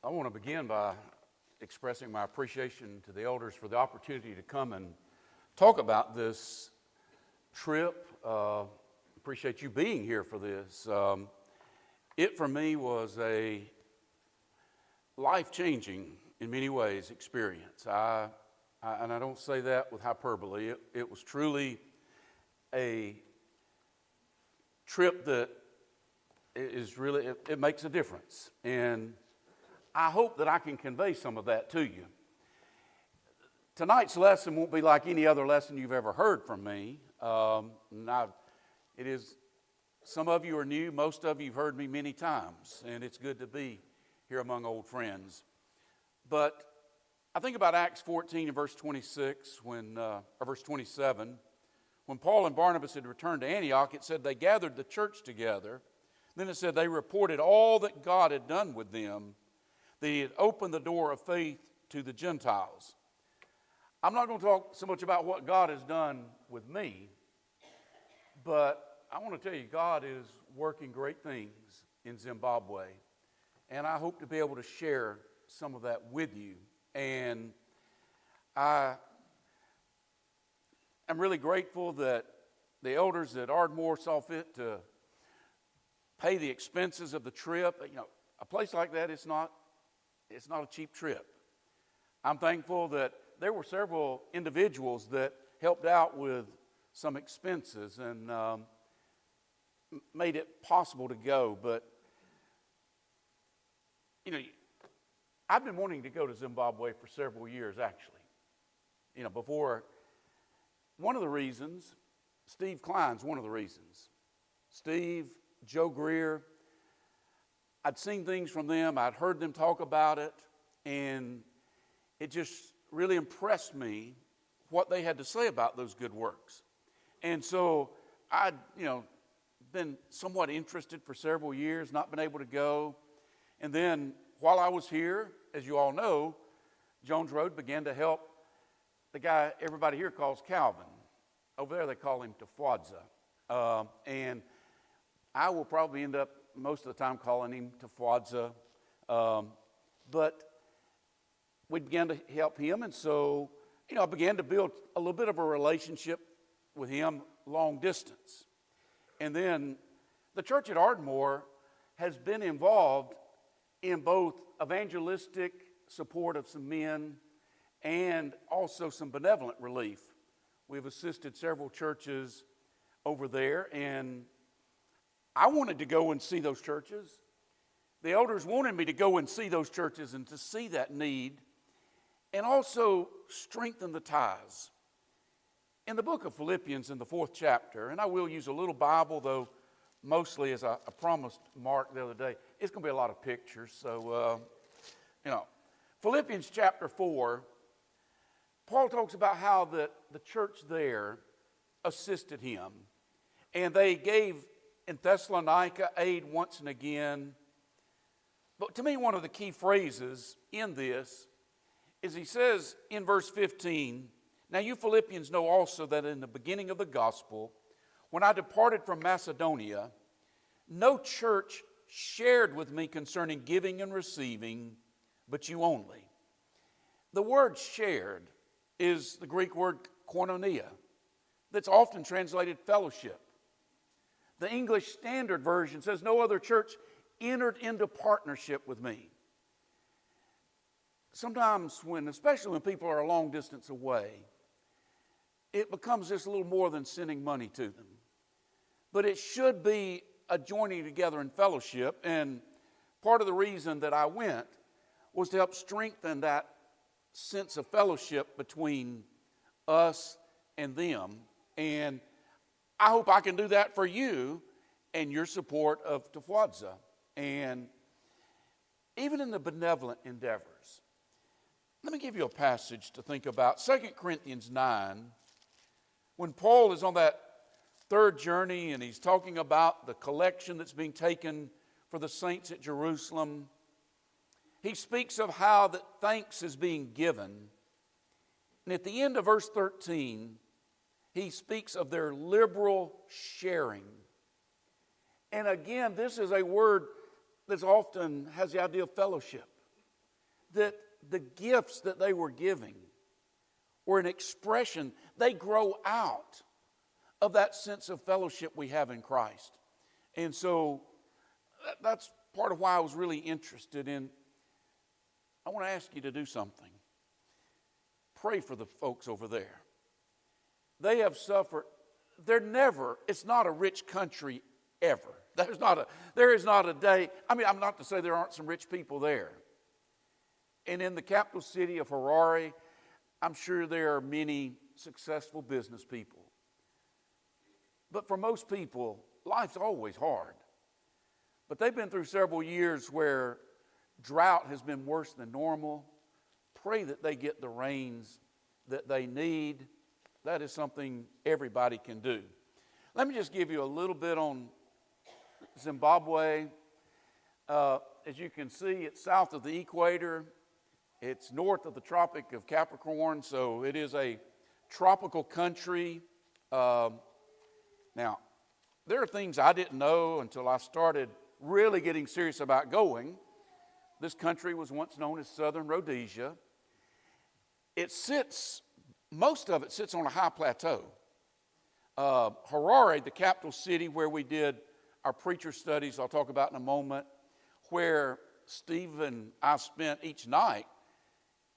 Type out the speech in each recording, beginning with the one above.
I want to begin by expressing my appreciation to the elders for the opportunity to come and talk about this trip. Appreciate you being here for this. It for me was a life-changing, in many ways, experience. And I don't say that with hyperbole. It was truly a trip that is really, it makes a difference. And I hope that I can convey some of that to you. Tonight's lesson won't be like any other lesson you've ever heard from me. It is, some of you are new, most of you have heard me many times, and it's good to be here among old friends. But I think about Acts 14 and verse 26, or verse 27, when Paul and Barnabas had returned to Antioch, it said they gathered the church together. Then it said they reported all that God had done with them. They had opened the door of faith to the Gentiles. I'm not going to talk so much about what God has done with me, but I want to tell you, God is working great things in Zimbabwe, and I hope to be able to share some of that with you. And I'm really grateful that the elders at Ardmore saw fit to pay the expenses of the trip. You know, a place like that, it's not a cheap trip. I'm thankful that there were several individuals that helped out with some expenses and made it possible to go. But, you know, I've been wanting to go to Zimbabwe for several years, actually. You know, before, one of the reasons, Steve Klein's one of the reasons. Steve, Joe Greer, I'd seen things from them, I'd heard them talk about it, and it just really impressed me what they had to say about those good works. And so I'd, been somewhat interested for several years, not been able to go. And then while I was here, as you all know, Jones Road began to help the guy everybody here calls Calvin. Over there they call him Tafwadza. And I will probably end up most of the time calling him Tafwadza. But we began to help him, and so, I began to build a little bit of a relationship with him long distance. And then the church at Ardmore has been involved in both evangelistic support of some men and also some benevolent relief. We've assisted several churches over there, and I wanted to go and see those churches. The elders wanted me to go and see those churches and to see that need and also strengthen the ties. In the book of Philippians in the 4th chapter, and I will use a little Bible, though mostly, as I promised Mark the other day, it's going to be a lot of pictures. So, Philippians chapter 4, Paul talks about how the church there assisted him. And they gave in Thessalonica aid once and again. But to me, one of the key phrases in this is he says in verse 15, "Now you Philippians know also that in the beginning of the gospel, when I departed from Macedonia, no church shared with me concerning giving and receiving, but you only." The word shared is the Greek word koinonia, that's often translated fellowship. The English Standard Version says no other church entered into partnership with me. Sometimes especially when people are a long distance away, it becomes just a little more than sending money to them. But it should be a joining together in fellowship, and part of the reason that I went was to help strengthen that sense of fellowship between us and them. And I hope I can do that for you and your support of Tafwadza. And even in the benevolent endeavors. Let me give you a passage to think about. 2 Corinthians 9, when Paul is on that third journey and he's talking about the collection that's being taken for the saints at Jerusalem, he speaks of how that thanks is being given. And at the end of verse 13, he speaks of their liberal sharing. And again, this is a word that often has the idea of fellowship. that the gifts that they were giving were an expression. They grow out of that sense of fellowship we have in Christ. And so that's part of why I was really interested in. I want to ask you to do something. Pray for the folks over there. They have suffered. It's not a rich country ever. There is not a day. I mean, I'm not to say there aren't some rich people there. And in the capital city of Harare, I'm sure there are many successful business people. But for most people, life's always hard. But they've been through several years where drought has been worse than normal. Pray that they get the rains that they need. That is something everybody can do. Let me just give you a little bit on Zimbabwe. As you can see, it's south of the equator. It's north of the Tropic of Capricorn, so it is a tropical country. Now, there are things I didn't know until I started really getting serious about going. This country was once known as Southern Rhodesia. Most of it sits on a high plateau. Harare, the capital city where we did our preacher studies, I'll talk about in a moment, where Steve and I spent each night,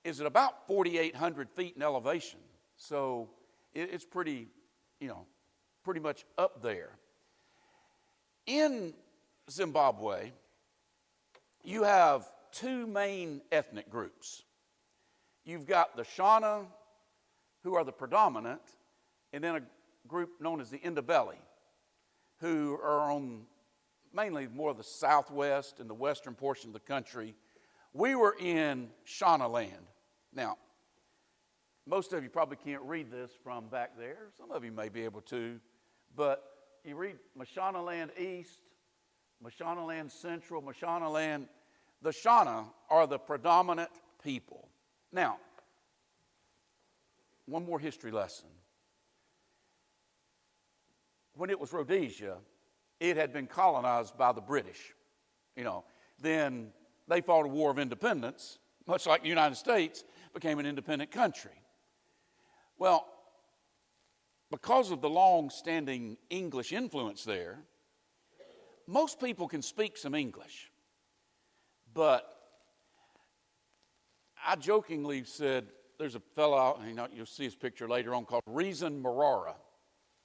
is at about 4,800 feet in elevation. So it's pretty much up there. In Zimbabwe, you have two main ethnic groups. You've got the Shona, who are the predominant, and then a group known as the Ndebele, who are on mainly more of the southwest and the western portion of the country. We were in Shona land. Now, most of you probably can't read this from back there. Some of you may be able to, but you read Mashonaland East, Mashonaland Central, Mashonaland. The Shona are the predominant people. Now, one more history lesson. When it was Rhodesia, it had been colonized by the British. Then they fought a war of independence, much like the United States became an independent country. Well, because of the long-standing English influence there, most people can speak some English. But I jokingly said, there's a fellow out, you'll see his picture later on, called Reason Marara.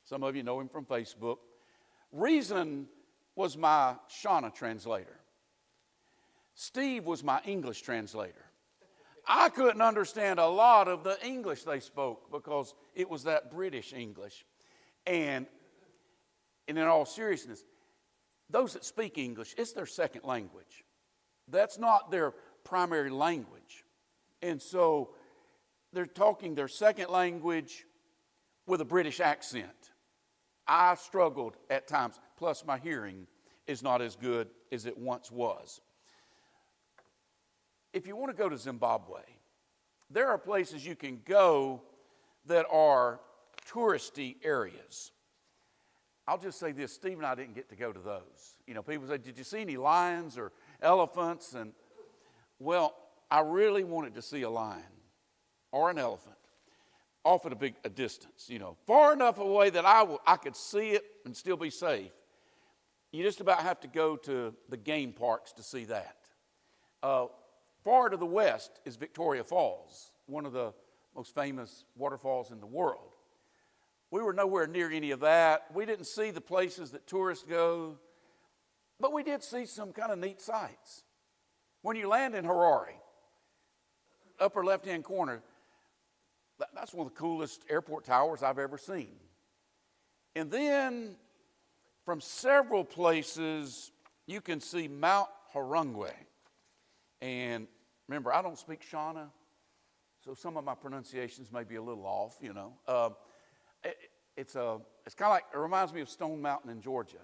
Some of you know him from Facebook. Reason was my Shona translator. Steve was my English translator. I couldn't understand a lot of the English they spoke because it was that British English. And in all seriousness, those that speak English, it's their second language. That's not their primary language. And so they're talking their second language with a British accent. I struggled at times, plus my hearing is not as good as it once was. If you want to go to Zimbabwe, there are places you can go that are touristy areas. I'll just say this, Steve and I didn't get to go to those. People say, did you see any lions or elephants? And, well, I really wanted to see a lion or an elephant off at a distance, far enough away that I could see it and still be safe. You just about have to go to the game parks to see that. Far to the west is Victoria Falls, one of the most famous waterfalls in the world. We were nowhere near any of that. We didn't see the places that tourists go, but we did see some kind of neat sights. When you land in Harare, upper left-hand corner, that's one of the coolest airport towers I've ever seen. And then from several places, you can see Mount Harungwe. And remember, I don't speak Shona, so some of my pronunciations may be a little off, It's kind of like, it reminds me of Stone Mountain in Georgia,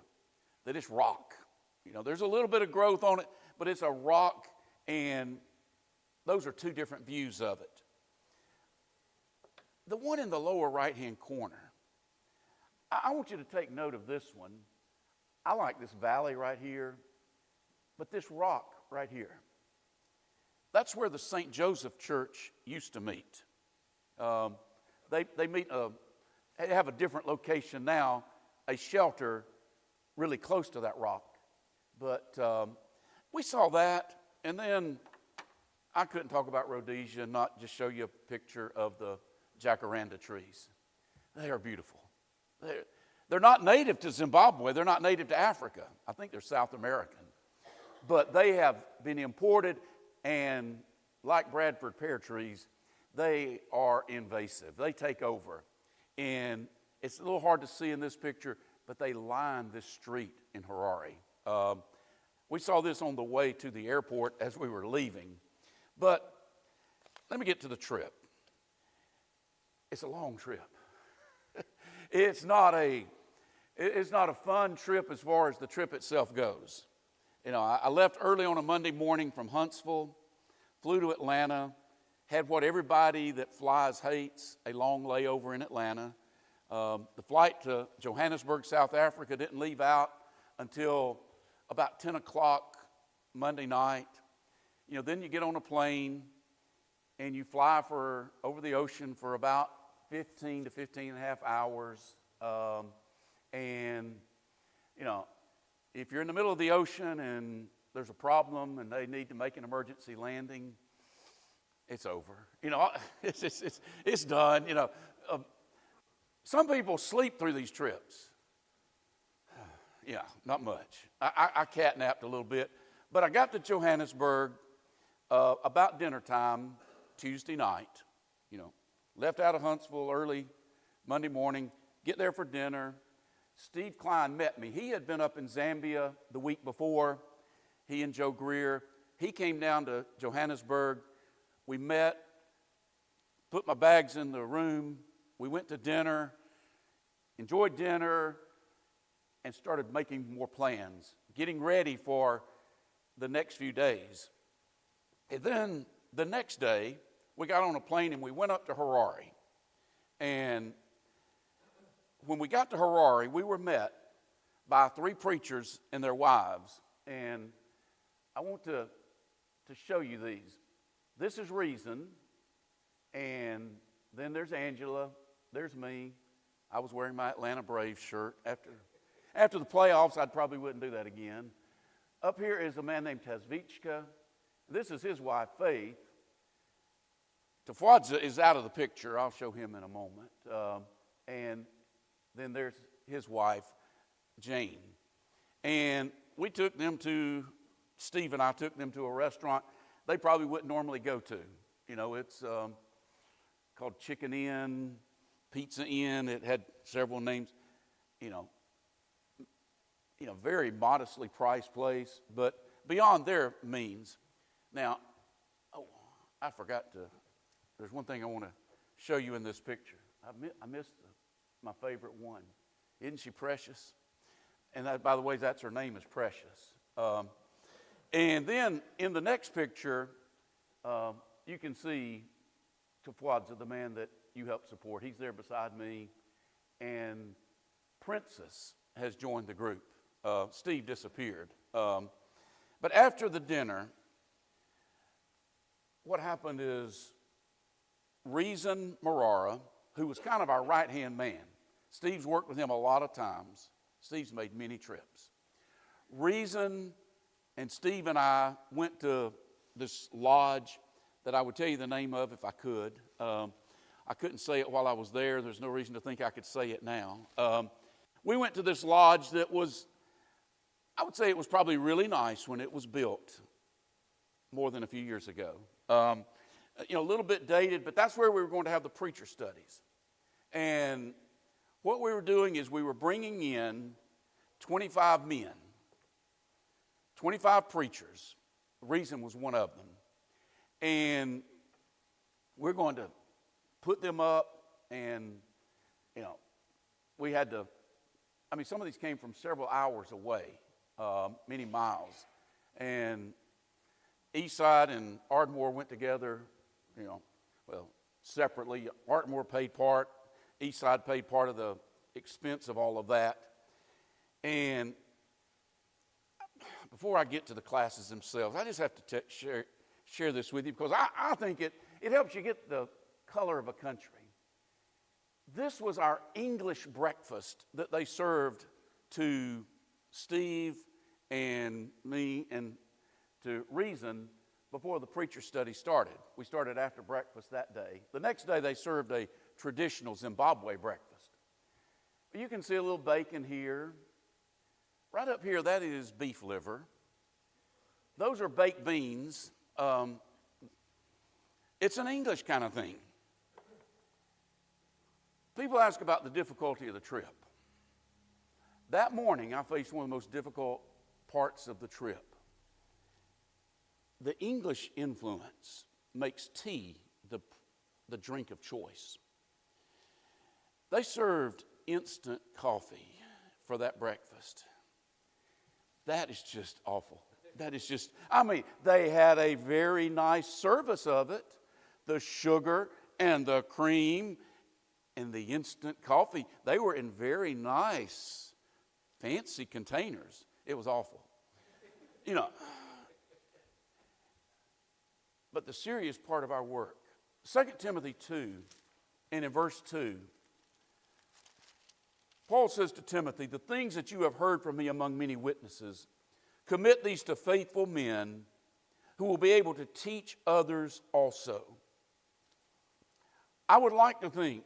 that it's rock. There's a little bit of growth on it, but it's a rock, and those are two different views of it. The one in the lower right-hand corner, I want you to take note of this one. I like this valley right here, but this rock right here. that's where the St. Joseph Church used to meet. They meet, they have a different location now, a shelter really close to that rock. But we saw that, and then I couldn't talk about Rhodesia and not just show you a picture of the jacaranda trees. They are beautiful. They're not native to Zimbabwe. They're not native to Africa. I think they're South American. But they have been imported, and like Bradford pear trees, they are invasive. They take over. And it's a little hard to see in this picture, but they line this street in Harare. We saw this on the way to the airport as we were leaving. But let me get to the trip. It's a long trip. It's not a fun trip as far as the trip itself goes. You know, I left early on a Monday morning from Huntsville, flew to Atlanta, had what everybody that flies hates, a long layover in Atlanta. The flight to Johannesburg, South Africa didn't leave out until about 10 o'clock Monday night. You know, then you get on a plane and you fly over the ocean for about 15 to 15 and a half hours. And, you know, if you're in the middle of the ocean and there's a problem and they need to make an emergency landing, it's over. You know, it's done. You know, some people sleep through these trips. Yeah, not much. I catnapped a little bit. But I got to Johannesburg about dinner time Tuesday night. You know, left out of Huntsville early Monday morning, get there for dinner. Steve Klein met me. He had been up in Zambia the week before, he and Joe Greer. He came down to Johannesburg. We met, put my bags in the room. We went to dinner, enjoyed dinner, and started making more plans, getting ready for the next few days. And then the next day, we got on a plane and we went up to Harare. And when we got to Harare, we were met by 3 preachers and their wives. And I want to show you these. This is Reason, and then there's Angela, there's me. I was wearing my Atlanta Braves shirt. After the playoffs, I probably wouldn't do that again. Up here is a man named Tazvichka. This is his wife, Faith. Tafwadza is out of the picture. I'll show him in a moment. And then there's his wife, Jane. And we took them to, Steve and I took them to a restaurant they probably wouldn't normally go to. You know, it's called Chicken Inn, Pizza Inn. It had several names. You know, very modestly priced place, but beyond their means. Now, I forgot to. There's one thing I want to show you in this picture. I missed my favorite one. Isn't she precious? And that, by the way, that's her name is Precious. And then in the next picture, you can see Tafwadza, the man that you helped support. He's there beside me. And Princess has joined the group. Steve disappeared. But after the dinner, what happened is Reason Marara, who was kind of our right-hand man. Steve's worked with him a lot of times. Steve's made many trips. Reason and Steve and I went to this lodge that I would tell you the name of if I could. I couldn't say it while I was there. There's no reason to think I could say it now. We went to this lodge that was, I would say it was probably really nice when it was built more than a few years ago. A little bit dated, but that's where we were going to have the preacher studies. And what we were doing is we were bringing in 25 men, 25 preachers. Reason was one of them. And we're going to put them up, and, we had to, some of these came from several hours away, many miles. And Eastside and Ardmore went together, separately. Ardmore paid part, Eastside paid part of the expense of all of that. And before I get to the classes themselves, I just have to show share this with you because I think it helps you get the color of a country. This was our English breakfast that they served to Steve and me and to Reason before the preacher study started. We started after breakfast that day. The next day they served a traditional Zimbabwe breakfast. You can see a little bacon here. Right up here, that is beef liver. Those are baked beans. It's an English kind of thing. People ask about the difficulty of the trip. That morning, I faced one of the most difficult parts of the trip. The English influence makes tea the drink of choice. They served instant coffee for that breakfast. That is just awful. That is just, they had a very nice service of it. The sugar and the cream and the instant coffee, they were in very nice, fancy containers. It was awful. But the serious part of our work, 2 Timothy 2, and in verse 2, Paul says to Timothy, the things that you have heard from me among many witnesses, commit these to faithful men who will be able to teach others also. I would like to think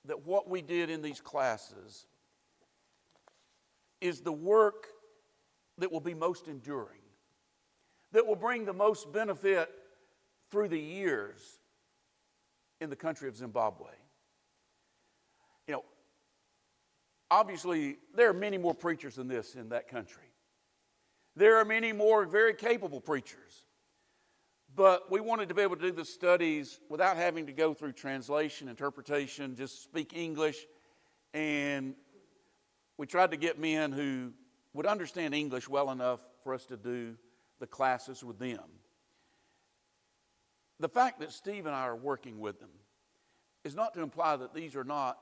that what we did in these classes is the work that will be most enduring, that will bring the most benefit through the years in the country of Zimbabwe. Obviously, there are many more preachers than this in that country. There are many more very capable preachers. But we wanted to be able to do the studies without having to go through translation, interpretation, just speak English. And we tried to get men who would understand English well enough for us to do the classes with them. The fact that Steve and I are working with them is not to imply that these are not,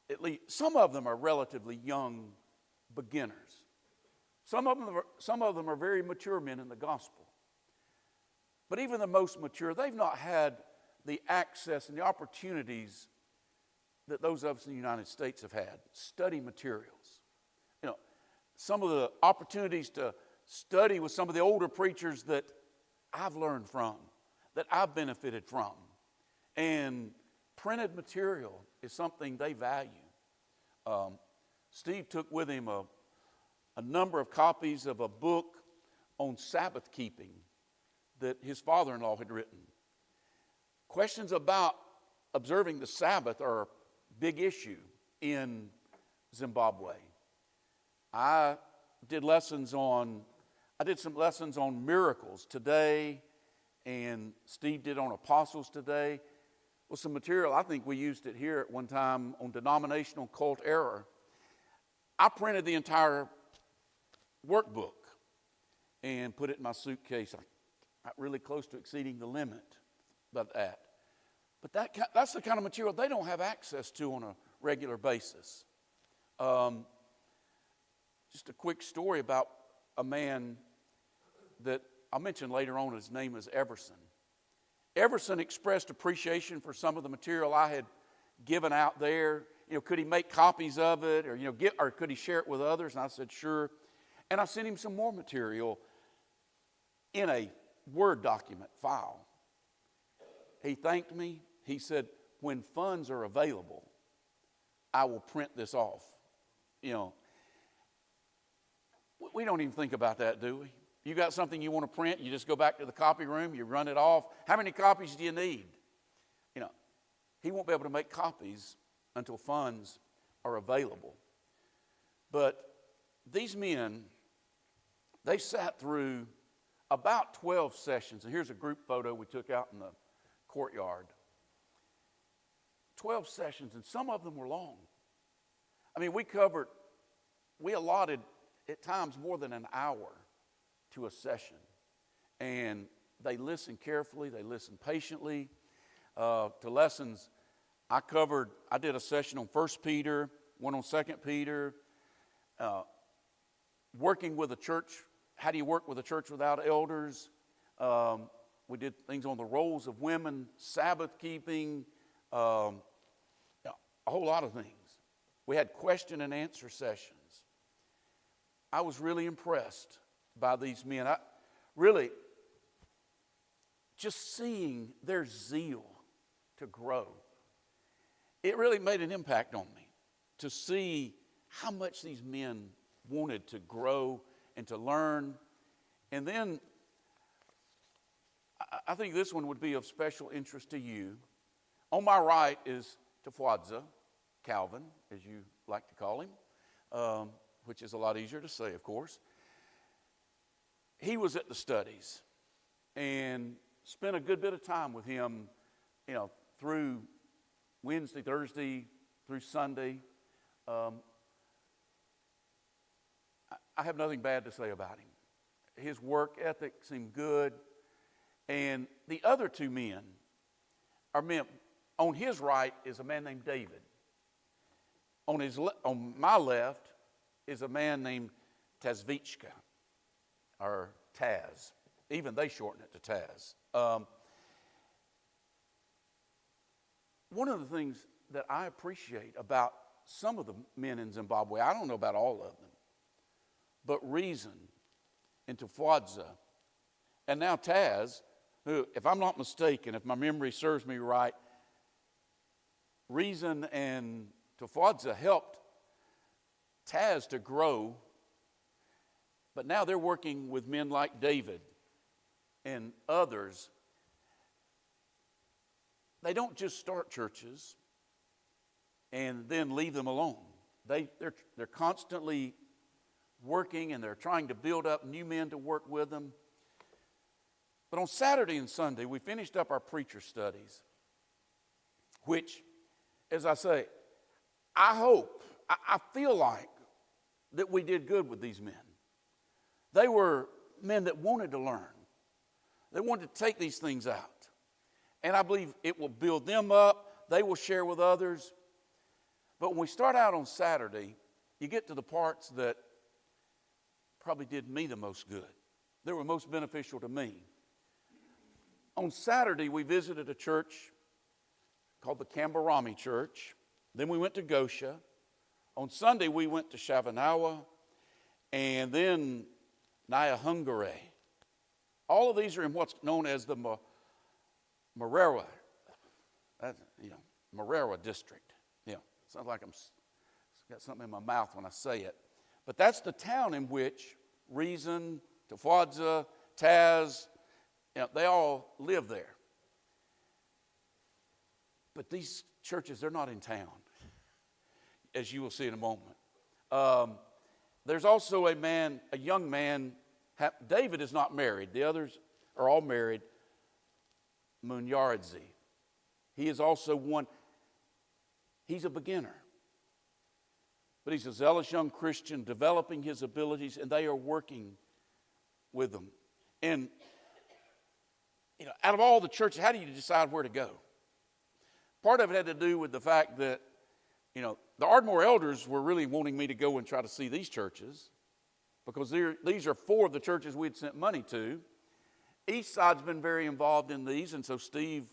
at least some of them are relatively young beginners. Some of them are very mature men in the gospel. But even the most mature, they've not had the access and the opportunities that those of us in the United States have had. Study materials. Some of the opportunities to study with some of the older preachers that I've learned from, that I've benefited from. And printed material is something they value. Steve took with him a number of copies of a book on Sabbath keeping that his father-in-law had written. Questions about observing the Sabbath are a big issue in Zimbabwe. I did some lessons on miracles today, and Steve did on apostles today. Well, some material, I think we used it here at one time on denominational cult error. I printed the entire workbook and put it in my suitcase. I'm really close to exceeding the limit of that. But that's the kind of material they don't have access to on a regular basis. Just a quick story about a man that I'll mention later on. His name is Everson. Everson expressed appreciation for some of the material I had given out there. Could he make copies of it, or could he share it with others? And I said, sure. And I sent him some more material in a Word document file. He thanked me. He said, when funds are available, I will print this off. We don't even think about that, do we? You got something you want to print, you just go back to the copy room, you run it off. How many copies do you need? He won't be able to make copies until funds are available. But these men, they sat through about 12 sessions. And here's a group photo we took out in the courtyard. 12 sessions, and some of them were long. We allotted at times more than an hour to a session. And they listened carefully, they listened patiently to lessons. I did a session on 1 Peter, one on 2 Peter, working with a church. How do you work with a church without elders? We did things on the roles of women, Sabbath keeping, a whole lot of things. We had question and answer sessions. I was really impressed by these men. I really, just seeing their zeal to grow, it really made an impact on me to see how much these men wanted to grow and to learn. And then I think this one would be of special interest to you. On my right is Tafwadza, Calvin, as you like to call him, which is a lot easier to say, of course. He was at the studies and spent a good bit of time with him, through Wednesday, Thursday, through Sunday. I have nothing bad to say about him. His work ethic seemed good. And the other two men are men. On his right is a man named David. On my left is a man named Tazvichka, or Taz. Even they shorten it to Taz. One of the things that I appreciate about some of the men in Zimbabwe, I don't know about all of them, but Reason and Tafwadza, and now Taz, who, if I'm not mistaken, if my memory serves me right, Reason and Tafwadza helped Taz to grow, but now they're working with men like David and others. They don't just start churches and then leave them alone. They're constantly working, and they're trying to build up new men to work with them. But on Saturday and Sunday, we finished up our preacher studies, which, as I say, I feel like that we did good with these men. They were men that wanted to learn. They wanted to take these things out. And I believe it will build them up. They will share with others. But when we start out on Saturday, you get to the parts that probably did me the most good. They were most beneficial to me. On Saturday, we visited a church called the Kambarami Church. Then we went to Gosha. On Sunday, we went to Shavanawa, and then Nyahungare. All of these are in what's known as the Marera district. Sounds like I'm got something in my mouth when I say it. But that's the town in which Reason, Tafwadza, Taz, they all live there. But these churches, they're not in town, as you will see in a moment. There's also a young man. David is not married. The others are all married. Munyaradzi. He is also one. He's a beginner. But he's a zealous young Christian, developing his abilities, and they are working with them. And, out of all the churches, how do you decide where to go? Part of it had to do with the fact that, the Ardmore elders were really wanting me to go and try to see these churches, because these are four of the churches we had sent money to. Eastside's been very involved in these, and so Steve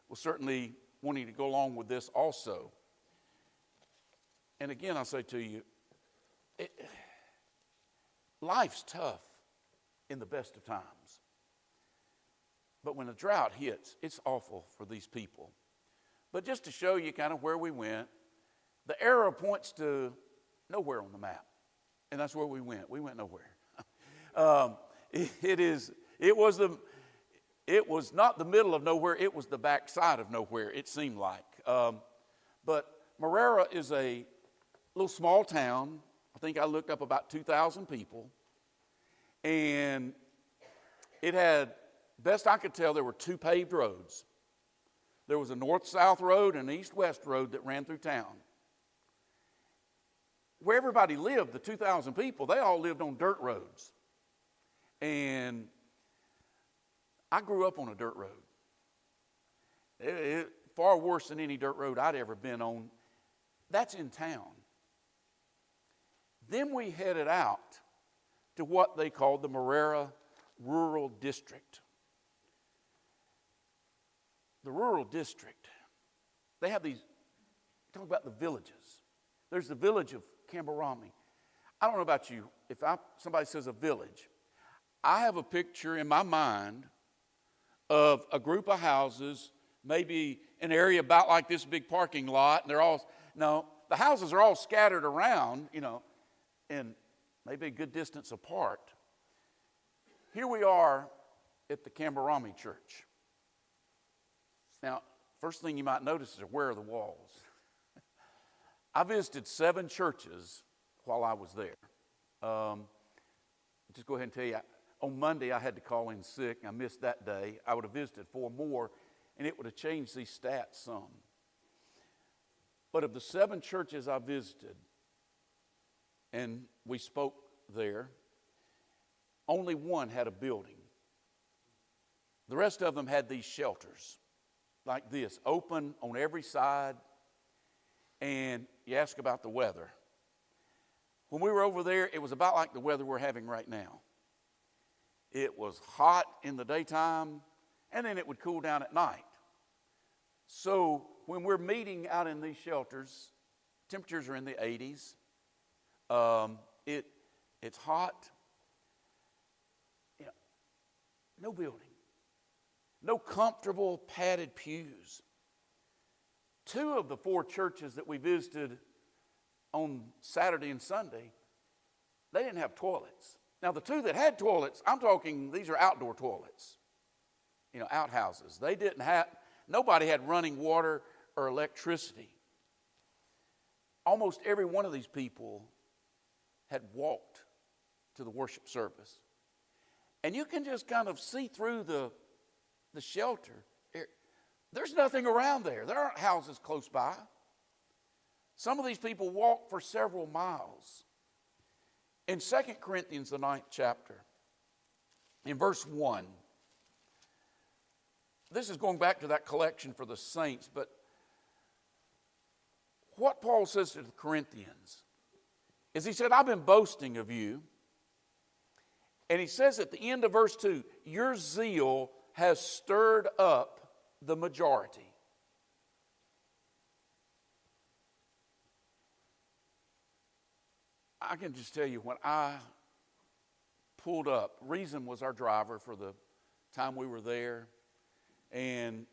was certainly wanting to go along with this also. And again, I say to you, life's tough in the best of times. But when a drought hits, it's awful for these people. But just to show you kind of where we went, the arrow points to nowhere on the map. And that's where we went. We went nowhere. It was not the middle of nowhere. It was the backside of nowhere, it seemed like. But Marera is a little small town. I think I looked up about 2,000 people. And it had, best I could tell, there were two paved roads. There was a north-south road and an east-west road that ran through town. Where everybody lived, the 2,000 people, they all lived on dirt roads. And I grew up on a dirt road. Far worse than any dirt road I'd ever been on. That's in town. Then we headed out to what they called the Marera Rural District. the rural district, they have these, talk about the villages. There's the village of Cambarami. I don't know about you. If somebody says a village, I have a picture in my mind of a group of houses, maybe an area about like this big parking lot, and the houses are all scattered around, and maybe a good distance apart. Here we are at the Cambarami Church. Now, first thing you might notice is where are the walls? I visited 7 churches while I was there. Just go ahead and tell you, on Monday I had to call in sick. I missed that day. I would have visited 4 more, and it would have changed these stats some. But of the 7 churches I visited, and we spoke there, only one had a building. The rest of them had these shelters like this, open on every side. And you ask about the weather. When we were over there, it was about like the weather we're having right now. It was hot in the daytime, and then it would cool down at night. So when we're meeting out in these shelters, temperatures are in the 80s. It's hot. No building. No comfortable padded pews. 2 of the 4 churches that we visited on Saturday and Sunday, they didn't have toilets. Now, the 2 that had toilets, I'm talking, these are outdoor toilets, outhouses. Nobody had running water or electricity. Almost every one of these people had walked to the worship service. And you can just kind of see through the shelter. There's nothing around there. There aren't houses close by. Some of these people walked for several miles. In 2 Corinthians, the 9th chapter, in verse 1, this is going back to that collection for the saints, but what Paul says to the Corinthians is he said, I've been boasting of you. And he says at the end of verse 2, your zeal has stirred up the majority. I can just tell you, when I pulled up, Reason was our driver for the time we were there, and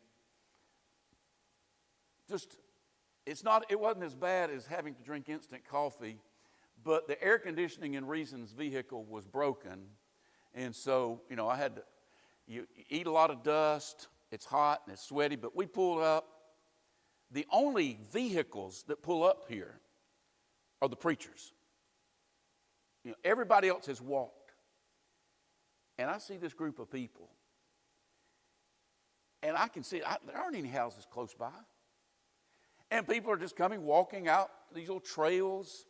it wasn't as bad as having to drink instant coffee, but the air conditioning in Reason's vehicle was broken, and so I had to. You eat a lot of dust. It's hot and it's sweaty, but we pulled up. The only vehicles that pull up here are the preachers. Everybody else has walked. And I see this group of people. And I can see there aren't any houses close by. And people are just walking out these little trails.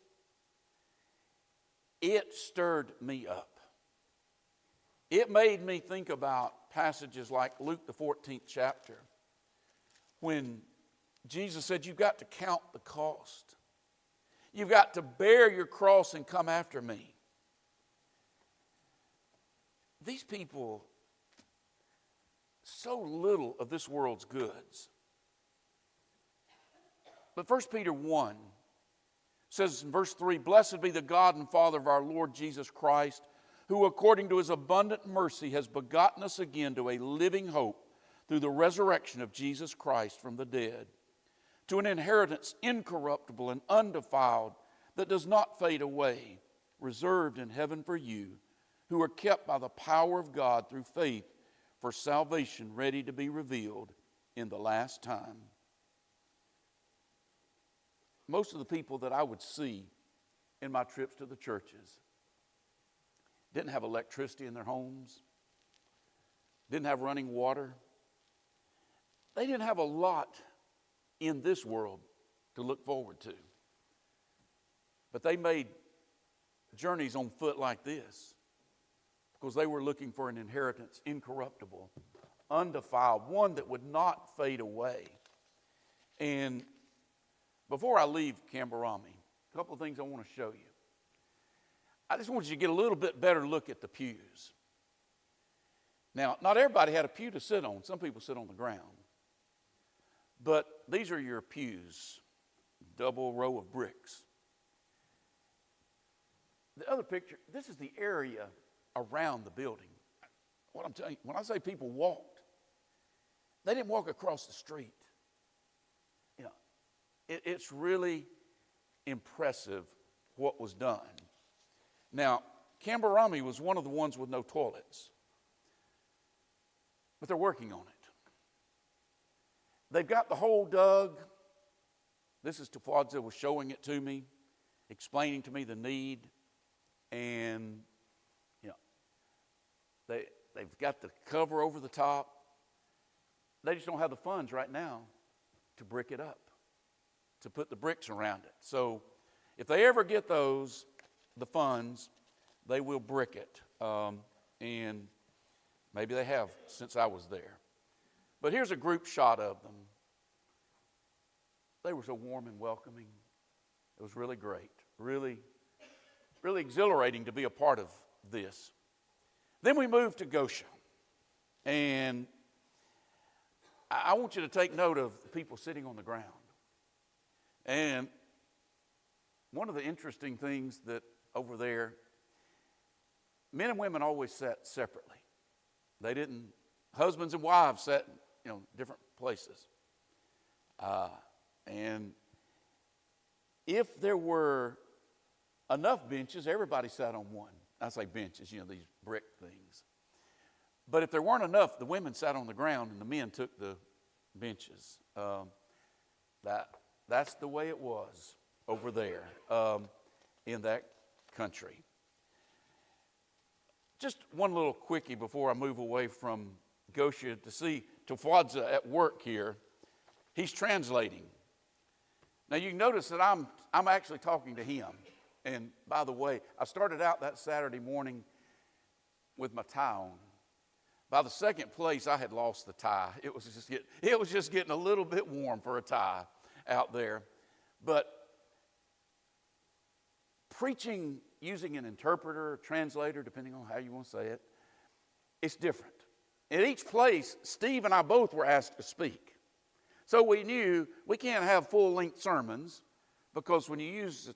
It stirred me up. It made me think about passages like Luke the 14th chapter, when Jesus said, you've got to count the cost. You've got to bear your cross and come after me. These people, so little of this world's goods. But 1 Peter 1 says in verse 3, blessed be the God and Father of our Lord Jesus Christ, who according to his abundant mercy has begotten us again to a living hope through the resurrection of Jesus Christ from the dead, to an inheritance incorruptible and undefiled that does not fade away, reserved in heaven for you, who are kept by the power of God through faith for salvation ready to be revealed in the last time. Most of the people that I would see in my trips to the churches didn't have electricity in their homes, didn't have running water. They didn't have a lot in this world to look forward to. But they made journeys on foot like this because they were looking for an inheritance incorruptible, undefiled, one that would not fade away. And before I leave Cambarami, a couple of things I want to show you. I just want you to get a little bit better look at the pews. Now, not everybody had a pew to sit on. Some people sit on the ground. But these are your pews, double row of bricks. The other picture, this is the area around the building. What I'm telling you, when I say people walked, they didn't walk across the street. You know, it's really impressive what was done. Now, Camberami was one of the ones with no toilets, but they're working on it. They've got the hole dug. This is Tafwadza was showing it to me, explaining to me the need, and you know, they've got the cover over the top. They just don't have the funds right now to brick it up, to put the bricks around it. So if they ever get the funds, they will brick it. And maybe they have since I was there. But here's a group shot of them. They were so warm and welcoming. It was really great. Really, really exhilarating to be a part of this. Then we moved to Goshen. And I want you to take note of the people sitting on the ground. And one of the interesting things that over there, men and women always sat separately. They didn't, husbands and wives sat, different places. And if there were enough benches, everybody sat on one. I say benches, these brick things. But if there weren't enough, the women sat on the ground and the men took the benches. That's the way it was over there in that country. Just one little quickie before I move away from Goshen to see Tafwadza at work here. He's translating. Now you can notice that I'm actually talking to him. And by the way, I started out that Saturday morning with my tie on. By the second place, I had lost the tie. It was just getting a little bit warm for a tie out there. But preaching using an interpreter, translator, depending on how you want to say it, it's different. At each place, Steve and I both were asked to speak. So we knew we can't have full-length sermons because when you use an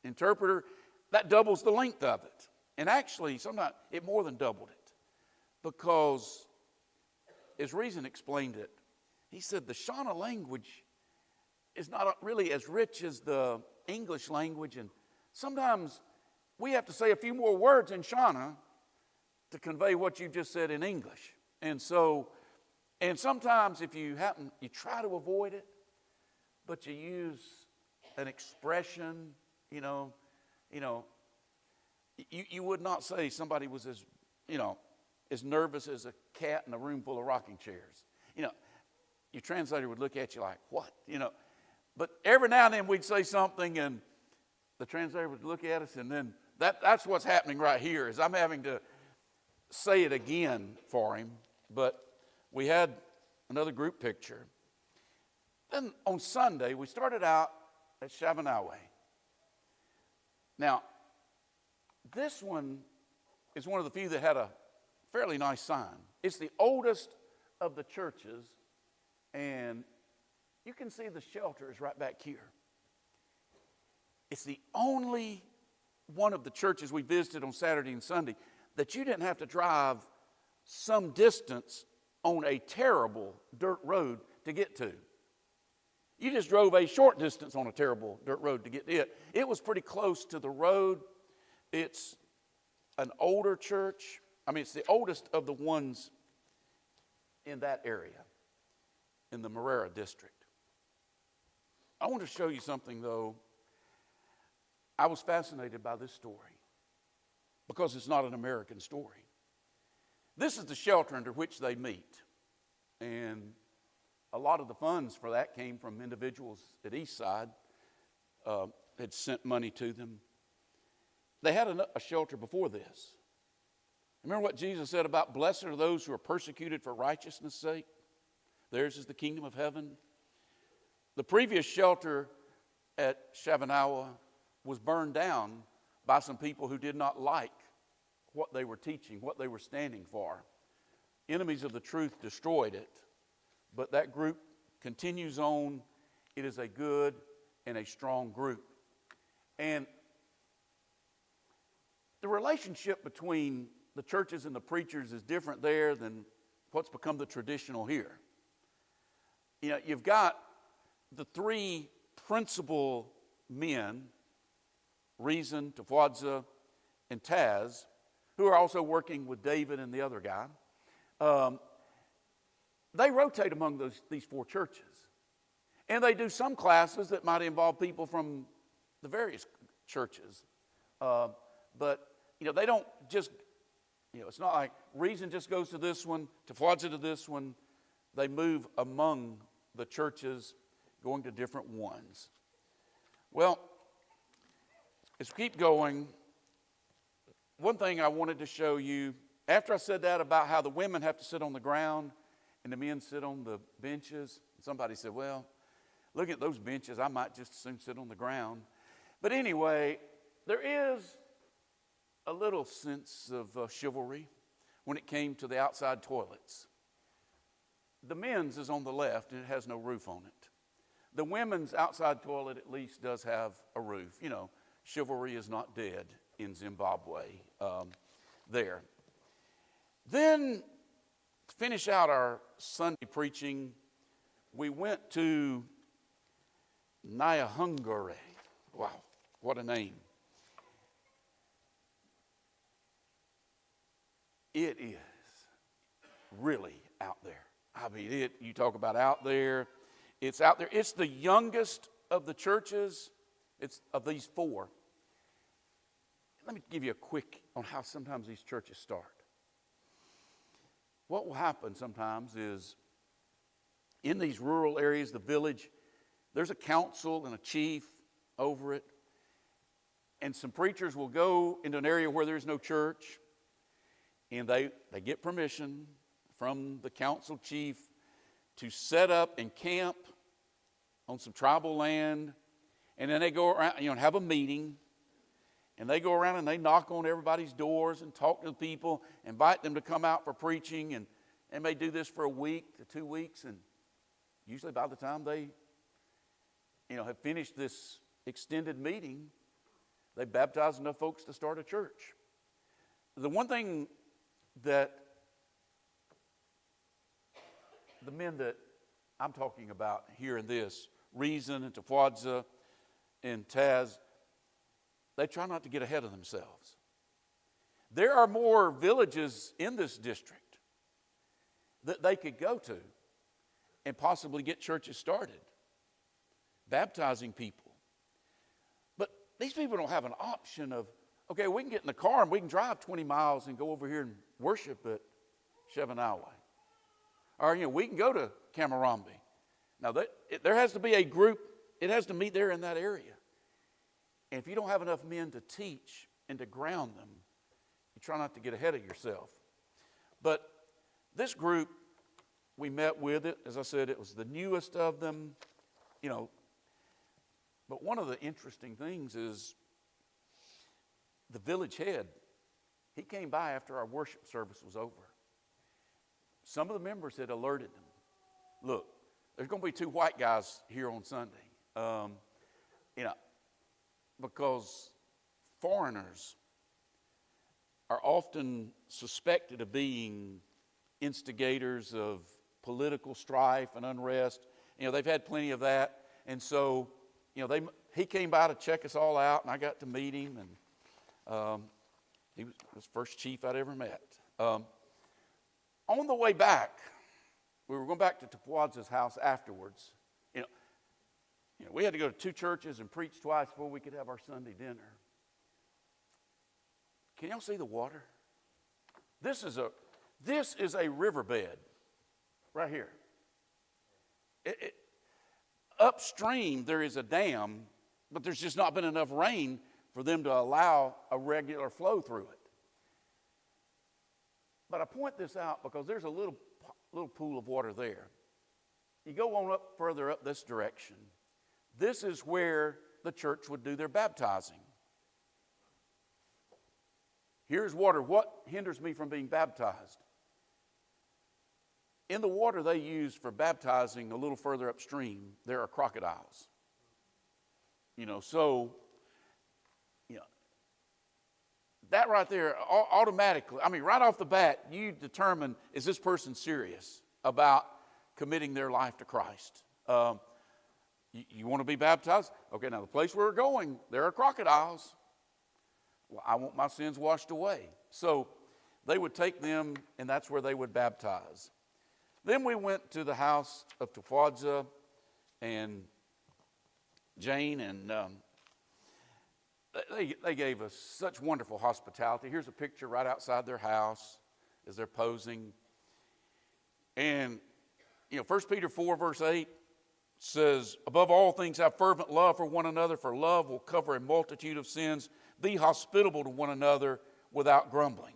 interpreter, that doubles the length of it. And actually, sometimes it more than doubled it. Because, as Reason explained it, he said the Shona language is not really as rich as the English language, and sometimes we have to say a few more words in Shona to convey what you just said in English. And sometimes if you try to avoid it, but you use an expression, you would not say somebody was as nervous as a cat in a room full of rocking chairs. Your translator would look at you like, what? But every now and then we'd say something and the translator would look at us, and then that's what's happening right here is I'm having to say it again for him. But we had another group picture. Then on Sunday, we started out at Shavanawe. Now, this one is one of the few that had a fairly nice sign. It's the oldest of the churches, and you can see the shelter is right back here. It's the only one of the churches we visited on Saturday and Sunday that you didn't have to drive some distance on a terrible dirt road to get to. You just drove a short distance on a terrible dirt road to get to it. It was pretty close to the road. It's an older church. It's the oldest of the ones in that area, in the Marrera district. I want to show you something, though. I was fascinated by this story because it's not an American story. This is the shelter under which they meet. And a lot of the funds for that came from individuals at Eastside, had sent money to them. They had a shelter before this. Remember what Jesus said about blessed are those who are persecuted for righteousness' sake? Theirs is the kingdom of heaven. The previous shelter at Shavanawa was burned down by some people who did not like what they were teaching, what they were standing for. Enemies of the truth destroyed it, but that group continues on. It is a good and a strong group. And the relationship between the churches and the preachers is different there than what's become the traditional here. You know, you've got the three principal men, Reason, Tafwadza, and Taz, who are also working with David and the other guy. They rotate among these four churches. And they do some classes that might involve people from the various churches. But, you know, they don't just, you know, it's not like Reason just goes to this one, Tafwadza to this one. They move among the churches, going to different ones. Well, as we keep going, one thing I wanted to show you, after I said that about how the women have to sit on the ground and the men sit on the benches, somebody said, well, look at those benches, I might just as soon sit on the ground. But anyway, there is a little sense of chivalry when it came to the outside toilets. The men's is on the left and it has no roof on it. The women's outside toilet at least does have a roof. You know, chivalry is not dead in Zimbabwe there. Then, to finish out our Sunday preaching, we went to Nyahungary. Wow, what a name. It is really out there. I mean, you talk about out there. It's out there. It's the youngest of the churches. It's of these four. Let me give you a quick on how sometimes these churches start. What will happen sometimes is in these rural areas, the village, there's a council and a chief over it. And some preachers will go into an area where there's no church. And they get permission from the council chief to set up and camp on some tribal land. And then they go around, you know, and have a meeting. And they go around and they knock on everybody's doors and talk to the people, invite them to come out for preaching. And may do this for a week to 2 weeks. And usually by the time they, you know, have finished this extended meeting, they baptize enough folks to start a church. The one thing that the men that I'm talking about here in this, Reason and Tafwadza and Taz, they try not to get ahead of themselves. There are more villages in this district that they could go to and possibly get churches started, baptizing people. But these people don't have an option of, okay, we can get in the car and we can drive 20 miles and go over here and worship at Shevanawe. Or, you know, we can go to Kamarambi. Now, there has to be a group. It has to meet there in that area. And if you don't have enough men to teach and to ground them, you try not to get ahead of yourself. But this group, we met with it. As I said, it was the newest of them, you know. But one of the interesting things is the village head, he came by after our worship service was over. Some of the members had alerted them. Look, there's going to be 2 white guys here on Sunday. You know, because foreigners are often suspected of being instigators of political strife and unrest. You know, they've had plenty of that. And so, you know, he came by to check us all out, and I got to meet him, and he was the first chief I'd ever met. On the way back, we were going back to Tafwadza's house afterwards. You know, we had to go to 2 churches and preach twice before we could have our Sunday dinner. Can y'all see the water? This is a riverbed right here. Upstream there is a dam, but there's just not been enough rain for them to allow a regular flow through it. But I point this out because there's a little pool of water there. You go on up further up this direction. This is where the church would do their baptizing. – Here's water. What hinders me from being baptized? In the water they use for baptizing a little further upstream, there are crocodiles. So, that right there, automatically, right off the bat, you determine, is this person serious about committing their life to Christ? You want to be baptized? Okay, now the place where we're going, there are crocodiles. Well, I want my sins washed away. So they would take them, and that's where they would baptize. Then we went to the house of Tufadza and Jane, and they gave us such wonderful hospitality. Here's a picture right outside their house as they're posing. And, 1 Peter 4, verse 8 says, above all things, have fervent love for one another, for love will cover a multitude of sins. Be hospitable to one another without grumbling.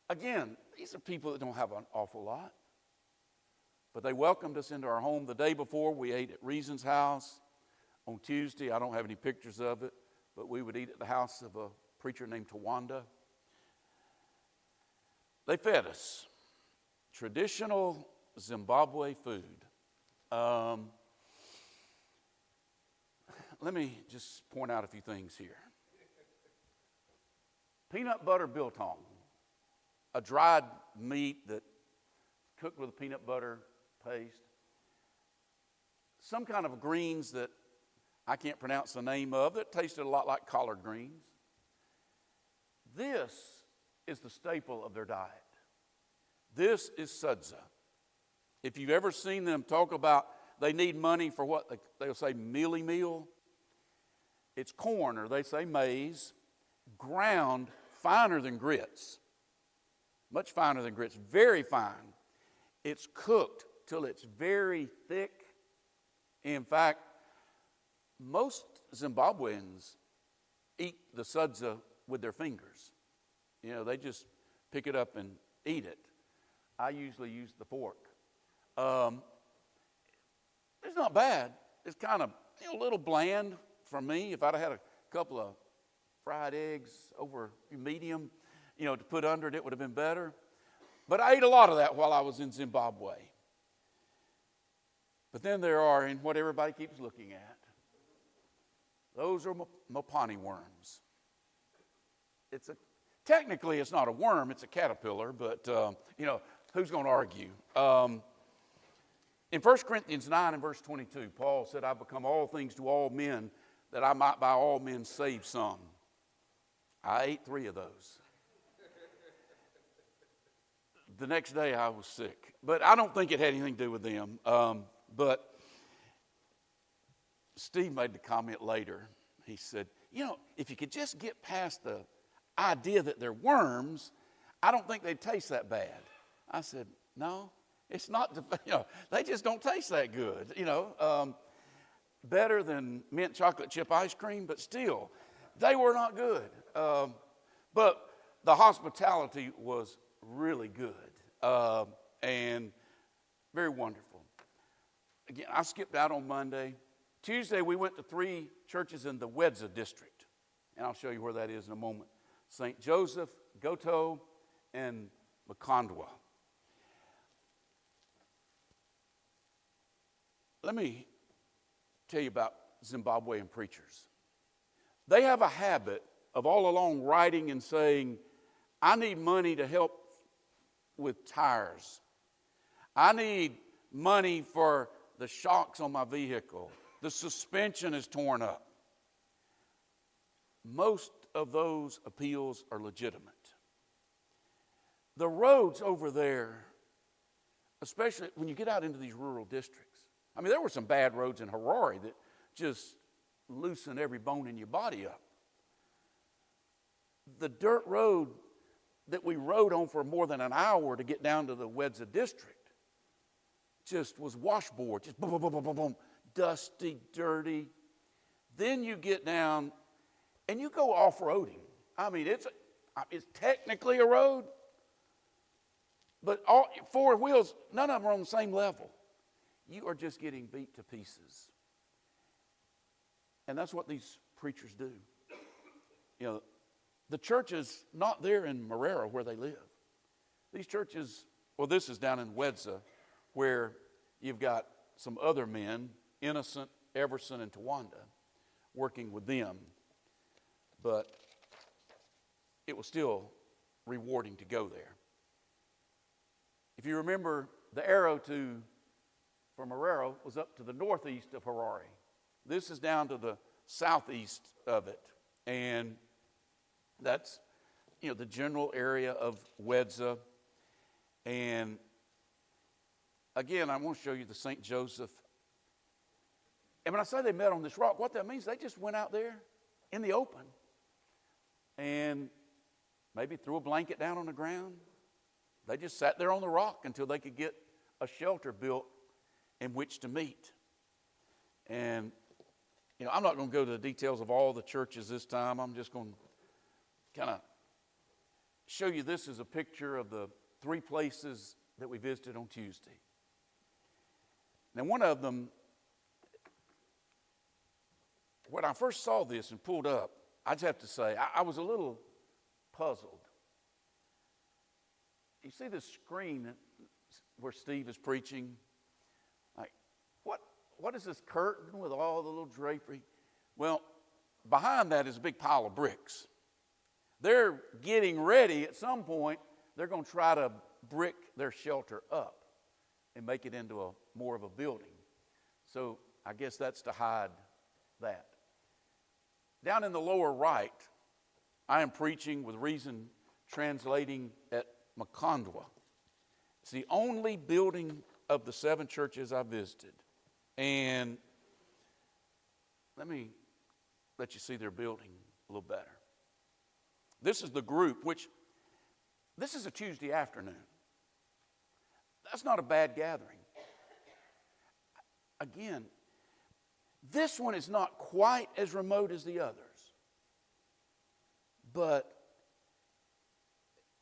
Again, these are people that don't have an awful lot. But they welcomed us into our home. The day before, we ate at Reason's house. On Tuesday, I don't have any pictures of it, but we would eat at the house of a preacher named Tawanda. They fed us traditional Zimbabwe food. Let me just point out a few things here. Peanut butter biltong, a dried meat that cooked with a peanut butter paste. Some kind of greens that I can't pronounce the name of that tasted a lot like collard greens. This is the staple of their diet. This is sudza. If you've ever seen them talk about they need money for what they'll say mealy meal, it's corn, or they say maize, ground finer than grits, much finer than grits, very fine. It's cooked till it's very thick. In fact, most Zimbabweans eat the sudza with their fingers. They just pick it up and eat it. I usually use the fork. It's not bad. It's kind of a little bland for me. If I'd have had a couple of fried eggs over medium, to put under it, it would have been better. But I ate a lot of that while I was in Zimbabwe. But then there are, and what everybody keeps looking at, those are mopani worms. Technically it's not a worm, it's a caterpillar, but, who's going to argue? In 1 Corinthians 9 and verse 22, Paul said, I've become all things to all men, that I might by all men save some. I ate 3 of those. The next day I was sick. But I don't think it had anything to do with them. But Steve made the comment later. He said, if you could just get past the idea that they're worms, I don't think they'd taste that bad. I said, no, it's not, they just don't taste that good. Better than mint chocolate chip ice cream, but still, they were not good. But the hospitality was really good and very wonderful. Again, I skipped out on Monday. Tuesday, we went to 3 churches in the Wedza district, and I'll show you where that is in a moment. St. Joseph, Goto, and Makondwa. Let me tell you about Zimbabwean preachers. They have a habit of all along writing and saying, I need money to help with tires. I need money for the shocks on my vehicle. The suspension is torn up. Most of those appeals are legitimate. The roads over there, especially when you get out into these rural districts, there were some bad roads in Harare that just loosen every bone in your body up. The dirt road that we rode on for more than an hour to get down to the Wedza district just was washboard, just boom, boom, boom, boom, boom, boom, dusty, dirty. Then you get down and you go off-roading. It's technically a road, but all 4 wheels, none of them are on the same level. You are just getting beat to pieces. And that's what these preachers do. The church is not there in Marera where they live. These churches Well, this is down in Wedza, where you've got some other men, Innocent, Everson, and Tawanda, working with them. But it was still rewarding to go there. If you remember, the arrow from Herrera was up to the northeast of Harare. This is down to the southeast of it. And that's, the general area of Wedza. And again, I want to show you the St. Joseph. And when I say they met on this rock, what that means, they just went out there in the open and maybe threw a blanket down on the ground. They just sat there on the rock until they could get a shelter built in which to meet. And, I'm not going to go to the details of all the churches this time. I'm just going to kind of show you this as a picture of the 3 places that we visited on Tuesday. Now, one of them, when I first saw this and pulled up, I just have to say, I was a little puzzled. You see the screen where Steve is preaching? Like, what is this curtain with all the little drapery? Well, behind that is a big pile of bricks. They're getting ready at some point. They're going to try to brick their shelter up and make it into more of a building. So I guess that's to hide that. Down in the lower right, I am preaching with Reason translating at Makandwa. It's the only building of the 7 churches I visited. And let me let you see their building a little better. This is the group, this is a Tuesday afternoon. That's not a bad gathering. Again, this one is not quite as remote as the others. But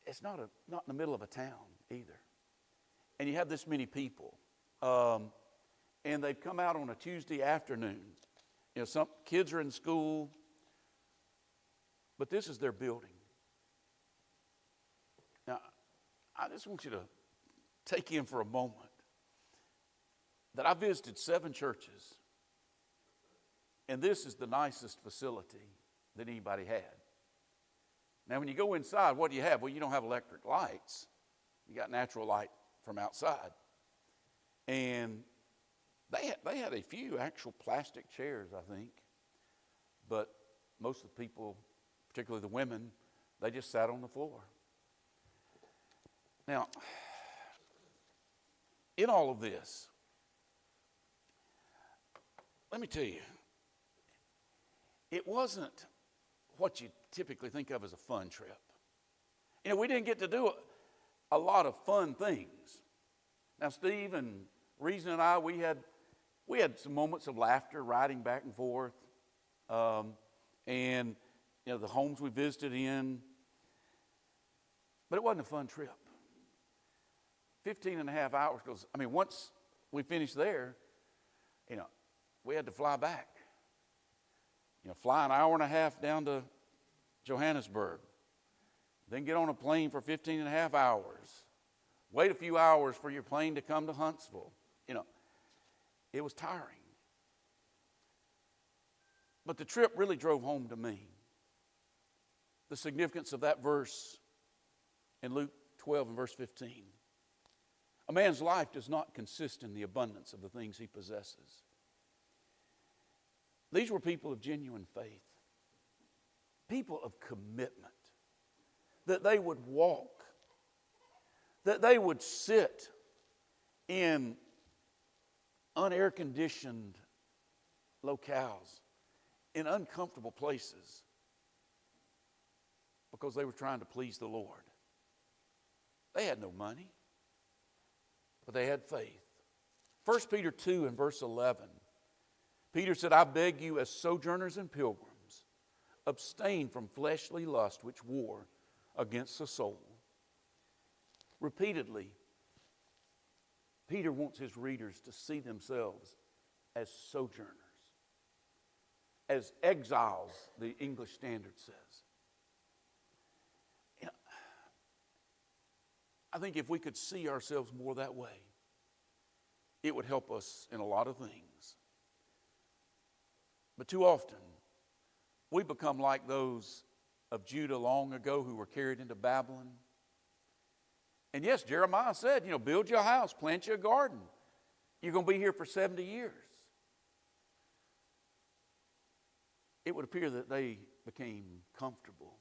it's not in the middle of a town either. And you have this many people. And they've come out on a Tuesday afternoon. Some kids are in school. But this is their building. Now, I just want you to take in for a moment that I visited 7 churches. And this is the nicest facility that anybody had. Now, when you go inside, what do you have? Well, you don't have electric lights. You got natural light from outside. And they had a few actual plastic chairs, I think. But most of the people, particularly the women, they just sat on the floor. Now, in all of this, let me tell you, it wasn't what you typically think of as a fun trip. We didn't get to do a lot of fun things. Now, Steve and Reason and I, we had some moments of laughter riding back and forth. And, the homes we visited in. But it wasn't a fun trip. 15 and a half hours, because, once we finished there, we had to fly back. Fly an hour and a half down to Johannesburg. Then get on a plane for 15 and a half hours. Wait a few hours for your plane to come to Huntsville. It was tiring. But the trip really drove home to me the significance of that verse in Luke 12 and verse 15. A man's life does not consist in the abundance of the things he possesses. These were people of genuine faith, people of commitment, that they would walk, that they would sit in unair-conditioned locales, in uncomfortable places, because they were trying to please the Lord. They had no money, but they had faith. 1 Peter 2 and verse 11, Peter said, I beg you as sojourners and pilgrims, abstain from fleshly lust which war against the soul. Repeatedly, Peter wants his readers to see themselves as sojourners, as exiles, the English Standard says. I think if we could see ourselves more that way, it would help us in a lot of things. But too often, we become like those of Judah long ago who were carried into Babylon. And yes, Jeremiah said, build your house, plant your garden. You're going to be here for 70 years. It would appear that they became comfortable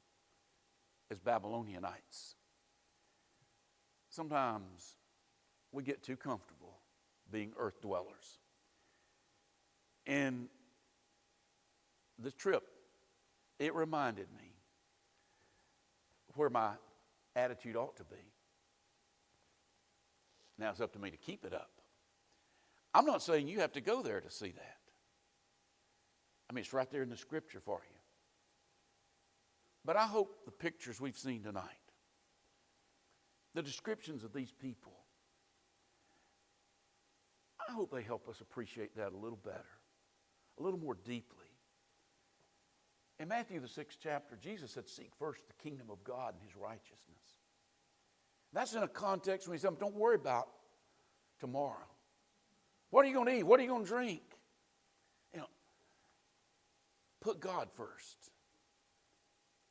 as Babylonianites. Sometimes we get too comfortable being earth dwellers. And this trip, it reminded me where my attitude ought to be. Now it's up to me to keep it up. I'm not saying you have to go there to see that. I mean, it's right there in the scripture for you. But I hope the pictures we've seen tonight, the descriptions of these people, I hope they help us appreciate that a little better, a little more deeply. In Matthew the 6th chapter, Jesus said, seek first the kingdom of God and his righteousness. That's in a context when he said, don't worry about tomorrow. What are you going to eat? What are you going to drink? Put God first.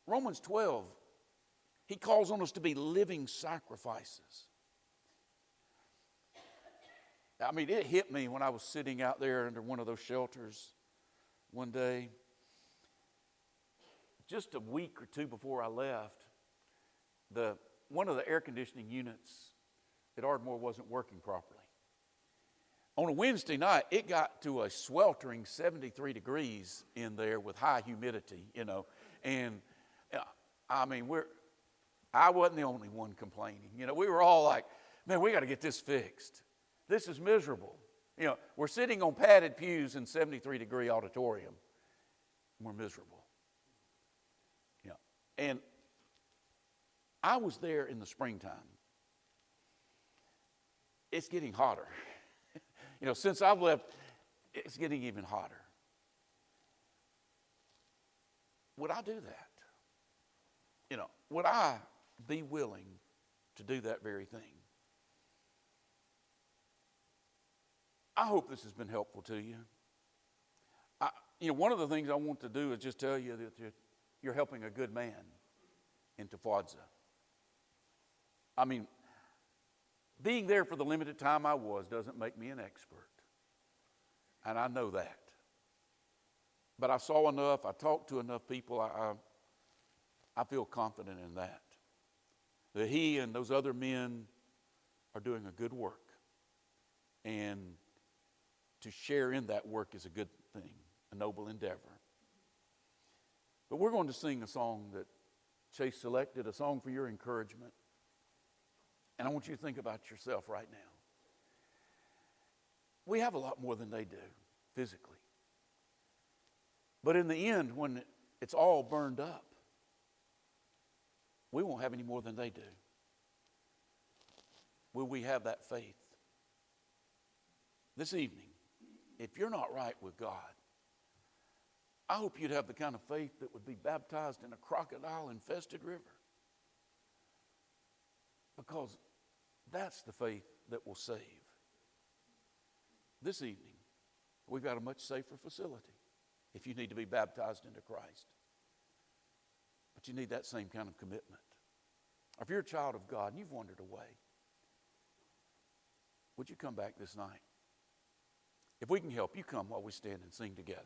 Romans 12, he calls on us to be living sacrifices. I mean, it hit me when I was sitting out there under one of those shelters one day. Just a week or two before I left, one of the air conditioning units at Ardmore wasn't working properly. On a Wednesday night, it got to a sweltering 73 degrees in there with high humidity, and I mean, I wasn't the only one complaining. We were all like, man, we got to get this fixed. This is miserable. We're sitting on padded pews in 73-degree auditorium, and we're miserable. And I was there in the springtime. It's getting hotter. Since I've left, it's getting even hotter. Would I do that? Would I be willing to do that very thing? I hope this has been helpful to you. One of the things I want to do is just tell you that you're helping a good man in Tafwadza. I mean, being there for the limited time I was doesn't make me an expert. And I know that. But I saw enough, I talked to enough people, I feel confident in that. That he and those other men are doing a good work. And to share in that work is a good thing, a noble endeavor. But we're going to sing a song that Chase selected, a song for your encouragement. And I want you to think about yourself right now. We have a lot more than they do physically. But in the end, when it's all burned up, we won't have any more than they do. Will we have that faith? This evening, if you're not right with God, I hope you'd have the kind of faith that would be baptized in a crocodile-infested river. Because that's the faith that will save. This evening, we've got a much safer facility if you need to be baptized into Christ. But you need that same kind of commitment. Or if you're a child of God and you've wandered away, would you come back this night? If we can help, you come while we stand and sing together.